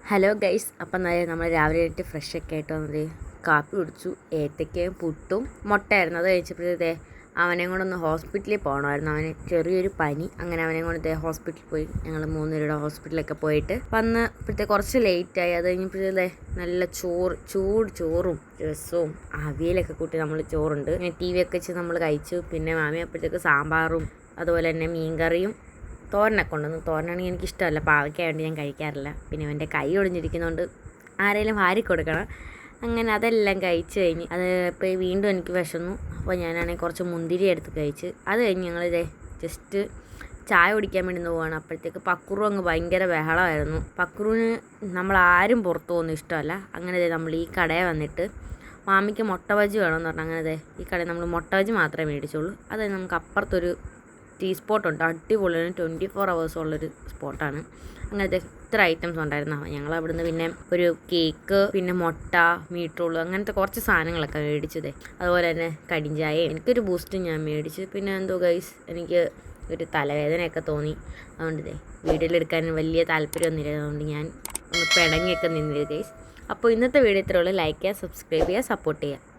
Hello guys, അപ്പം നമ്മൾ രാവിലെ ആയിട്ട് ഫ്രഷൊക്കെ ആയിട്ട് വന്നത് കാപ്പി കുടിച്ചു. ഏത്തയ്ക്കയും പുട്ടും മുട്ടയായിരുന്നു. അത് കഴിച്ചപ്പോഴേ അവനെയും കൊണ്ടൊന്ന് ഹോസ്പിറ്റലിൽ പോകണമായിരുന്നു. അവന് ചെറിയൊരു പനി. അങ്ങനെ അവനെയും കൊണ്ട് ഹോസ്പിറ്റലിൽ പോയി. ഞങ്ങൾ 3 പേരുടെ ഹോസ്പിറ്റലിലൊക്കെ പോയിട്ട് വന്നപ്പോഴത്തെ കുറച്ച് ലേറ്റായി. അത് കഴിഞ്ഞപ്പോഴേ നല്ല ചൂട് ചോറും രസവും അവിയലൊക്കെ കൂട്ടി നമ്മൾ ചോറുണ്ട്. പിന്നെ ടി വി ഒക്കെ വെച്ച് നമ്മൾ കഴിച്ചു. പിന്നെ മാമി അപ്പോഴത്തേക്ക് സാമ്പാറും അതുപോലെ തന്നെ മീൻകറിയും തോരനൊക്കെ ഉണ്ടെന്ന്. തോരനാണെങ്കിൽ എനിക്കിഷ്ടമല്ല, പാവയ്ക്കായതുകൊണ്ട് ഞാൻ കഴിക്കാറില്ല. പിന്നെ അവൻ്റെ കൈ ഒടിഞ്ഞിരിക്കുന്നതുകൊണ്ട് ആരെങ്കിലും വാരി കൊടുക്കണം. അങ്ങനെ അതെല്ലാം കഴിച്ച് കഴിഞ്ഞ് അത് ഇപ്പോൾ വീണ്ടും എനിക്ക് വിശന്നു. അപ്പോൾ ഞാനാണെങ്കിൽ കുറച്ച് മുന്തിരി എടുത്ത് കഴിച്ച്. അത് കഴിഞ്ഞ് ഞങ്ങളിതേ ജസ്റ്റ് ചായ കുടിക്കാൻ വേണ്ടി പോവുകയാണ്. അപ്പോഴത്തേക്ക് പക്രു അങ്ങ് ഭയങ്കര ബഹളമായിരുന്നു. പക്രുവിന് നമ്മളാരും പുറത്തു പോകുന്നത് ഇഷ്ടമല്ല. അങ്ങനെ നമ്മൾ ഈ കടയിൽ വന്നിട്ട് മാമിക്ക് മുട്ട ബജി വേണമെന്ന് പറഞ്ഞാൽ അങ്ങനെ ഈ കടയിൽ നമ്മൾ മുട്ട ബജി മാത്രമേ മേടിച്ചുള്ളൂ. അത് നമുക്ക് അപ്പുറത്തൊരു ടീ സ്പോട്ടുണ്ട്, അടിപൊളിയാണ്. 24 hours ഉള്ളൊരു സ്പോട്ടാണ്. അങ്ങനത്തെ ഇത്ര ഐറ്റംസ് ഉണ്ടായിരുന്നു. ഞങ്ങൾ അവിടുന്ന് പിന്നെ ഒരു കേക്ക്, പിന്നെ മുട്ട, മീറ്റ് റോള്, അങ്ങനത്തെ കുറച്ച് സാധനങ്ങളൊക്കെ മേടിച്ചതേ. അതുപോലെ തന്നെ കടിഞ്ചായ, എനിക്കൊരു ബൂസ്റ്റ് ഞാൻ മേടിച്ചു. പിന്നെ എന്തോ ഗൈസ് എനിക്ക് ഒരു തലവേദനയൊക്കെ തോന്നി. അതുകൊണ്ട് വീഡിയോയിലെടുക്കാൻ വലിയ താല്പര്യമൊന്നുമില്ല. അതുകൊണ്ട് ഞാൻ ഒന്ന് പിണങ്ങിയൊക്കെ നിന്നില്ല ഗൈസ്. അപ്പോൾ ഇന്നത്തെ വീഡിയോ ഇത്രയുള്ളൂ. ലൈക്ക് ചെയ്യുക, സബ്സ്ക്രൈബ് ചെയ്യുക, സപ്പോർട്ട് ചെയ്യുക.